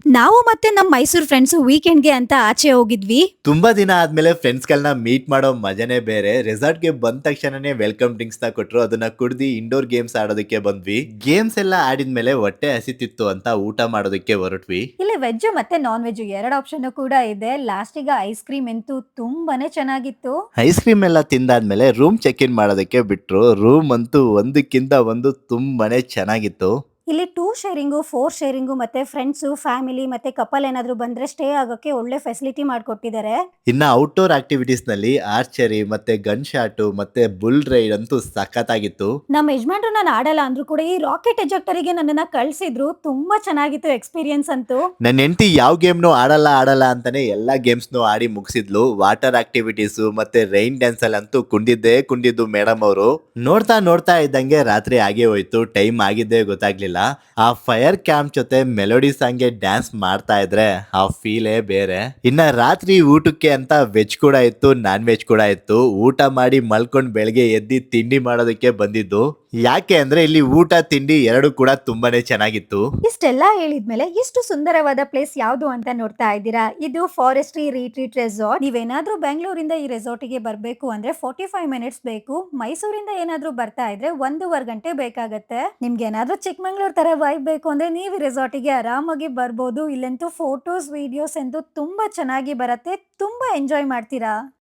ನಾವು ಮತ್ತೆ ನಮ್ಮ ಮೈಸೂರು ಫ್ರೆಂಡ್ಸು ವೀಕೆಂಡ್‌ಗೆ ಅಂತ ಆಚೆ ಹೋಗಿದ್ವಿ. ತುಂಬಾ ದಿನ ಆದ್ಮೇಲೆ ಫ್ರೆಂಡ್ಸ್‌ಗಳನ್ನ ಮೀಟ್ ಮಾಡೋ ಮಜಾನೇ ಬೇರೆ. ರೆಸಾರ್ಟ್‌ಗೆ ಬಂದ ತಕ್ಷಣನೇ ವೆಲ್ಕಮ್ ಡ್ರಿಂಕ್ಸ್‌ನ ಕೊಟ್ರು. ಅದನ್ನ ಕುಡ್ದು ಇಂಡೋರ್ ಗೇಮ್ಸ್ ಆಡೋದಕ್ಕೆ ಬಂದ್ವಿ. ಗೇಮ್ಸ್ ಎಲ್ಲ ಆಡಿದ್ಮೇಲೆ ಹೊಟ್ಟೆ ಹಸಿತಿತ್ತು ಅಂತ ಊಟ ಮಾಡೋದಕ್ಕೆ ಹೊರಟ್ವಿ. ಇಲ್ಲಿ ವೆಜ್ ಮತ್ತೆ ನಾನ್ ವೆಜ್ 2 ಆಪ್ಷನ್ ಕೂಡ ಇದೆ. ಲಾಸ್ಟಿಗೆ ಐಸ್ ಕ್ರೀಮ್ ಅಂತೂ ತುಂಬಾನೇ ಚೆನ್ನಾಗಿತ್ತು. ಐಸ್ ಕ್ರೀಮ್ ಎಲ್ಲ ತಿಂದಾದ್ಮೇಲೆ ರೂಮ್ ಚೆಕ್ ಇನ್ ಮಾಡೋದಕ್ಕೆ ಬಿಟ್ರು. ರೂಮ್ ಅಂತೂ ಒಂದಕ್ಕಿಂತ ಒಂದು ತುಂಬಾನೇ ಚೆನ್ನಾಗಿತ್ತು. ಇಲ್ಲಿ 2 ಶೇರಿಂಗು, 4 ಶೇರಿಂಗು ಮತ್ತೆ ಫ್ರೆಂಡ್ಸು, ಫ್ಯಾಮಿಲಿ ಮತ್ತೆ ಕಪಲ್ ಏನಾದ್ರು ಬಂದ್ರೆ ಸ್ಟೇ ಆಗೋಕೆ ಒಳ್ಳೆ ಫೆಸಿಲಿಟಿ ಮಾಡ್ಕೊಟ್ಟಿದ್ದಾರೆ. ಇನ್ನ ಔಟ್‌ಡೋರ್ ಆಕ್ಟಿವಿಟೀಸ್ ನಲ್ಲಿ ಆರ್ಚರಿ ಮತ್ತೆ ಗನ್ ಶಾಟ್ ಮತ್ತೆ ಬುಲ್ ರೈಡ್ ಅಂತೂ ಸಖತ್ತಾಗಿತ್ತು. ನಮ್ಮ ಯಜಮಾನ್ರು ನಾನು ಆಡಲ್ಲ ಅಂದ್ರು ಕೂಡ ಈ ರಾಕೆಟ್ ಎಜೆಕ್ಟರಿಗೆ ನನ್ನನ್ನ ಕಳ್ಸಿದ್ರು. ತುಂಬಾ ಚೆನ್ನಾಗಿತ್ತು ಎಕ್ಸ್‌ಪೀರಿಯನ್ಸ್ ಅಂತೂ. ನನ್ನ ಹೆಂಡತಿ ಯಾವ ಗೇಮ್‌ನು ಆಡಲ್ಲ ಅಂತಾನೆ ಎಲ್ಲಾ ಗೇಮ್ಸ್‌ನು ಆಡಿ ಮುಗಿಸಿದ್ಲು. ವಾಟರ್ ಆಕ್ಟಿವಿಟೀಸು ಮತ್ತೆ ರೈನ್ ಡ್ಯಾನ್ಸ್ ಅಲ್ಲಂತೂ ಕುಂಡಿದ್ದು ಮೇಡಮ್ ಅವರು. ನೋಡ್ತಾ ಇದ್ದಂಗೆ ರಾತ್ರಿ ಆಗೇ ಹೋಯ್ತು. ಟೈಮ್ ಆಗಿದ್ದೇ ಗೊತ್ತಾಗ್ಲಿಲ್ಲ. ಆ ಫೈರ್ ಕ್ಯಾಂಪ್ ಜೊತೆ ಮೆಲೋಡಿ ಸಾಂಗ್ಗೆ ಡ್ಯಾನ್ಸ್ ಮಾಡ್ತಾ ಇದ್ರೆ ಆ ಫೀಲೇ ಬೇರೆ. ಇನ್ನ ರಾತ್ರಿ ಊಟಕ್ಕೆ ಅಂತ ವೆಜ್ ಕೂಡ ಇತ್ತು, ನಾನ್ ವೆಜ್ ಕೂಡ ಇತ್ತು. ಊಟ ಮಾಡಿ ಮಲ್ಕೊಂಡ್ ಬೆಳಗ್ಗೆ ಎದ್ದಿ ತಿಂಡಿ ಮಾಡೋದಕ್ಕೆ ಬಂದಿದ್ದು. ಯಾಕೆ ಅಂದ್ರೆ ಇಲ್ಲಿ ಊಟ ತಿಂಡಿ ಎರಡು ಕೂಡ ತುಂಬಾನೇ ಚೆನ್ನಾಗಿತ್ತು. ಇಷ್ಟೆಲ್ಲ ಹೇಳಿದ್ಮೇಲೆ ಇಷ್ಟು ಸುಂದರವಾದ ಪ್ಲೇಸ್ ಯಾವುದು ಅಂತ ನೋಡ್ತಾ ಇದ್ದೀರಾ. ಇದು ಫಾರೆಸ್ಟ್ರಿ ರಿಟ್ರೀಟ್ ರೆಸಾರ್ಟ್. ನೀವೇನಾದ್ರೂ ಬೆಂಗಳೂರಿಂದ ಈ ರೆಸಾರ್ಟಿಗೆ ಬರಬೇಕು ಅಂದ್ರೆ 45 ಮಿನಿಟ್ಸ್ ಬೇಕು. ಮೈಸೂರಿಂದ ಏನಾದ್ರೂ ಬರ್ತಾ ಇದ್ರೆ 1.5 ಗಂಟೆ ಬೇಕಾಗತ್ತೆ. ನಿಮ್ಗೆ ಏನಾದ್ರೂ ಚಿಕ್ಕಮಂಗ್ಳೂರ್ ತರ ವೈಬ್ ಬೇಕು ಅಂದ್ರೆ ನೀವು ಈ ರೆಸಾರ್ಟಿಗೆ ಆರಾಮಾಗಿ ಬರ್ಬೋದು. ಇಲ್ಲಂತೂ ಫೋಟೋಸ್ ವಿಡಿಯೋಸ್ ಅಂತೂ ತುಂಬಾ ಚೆನ್ನಾಗಿ ಬರತ್ತೆ. ತುಂಬಾ ಎಂಜಾಯ್ ಮಾಡ್ತೀರಾ.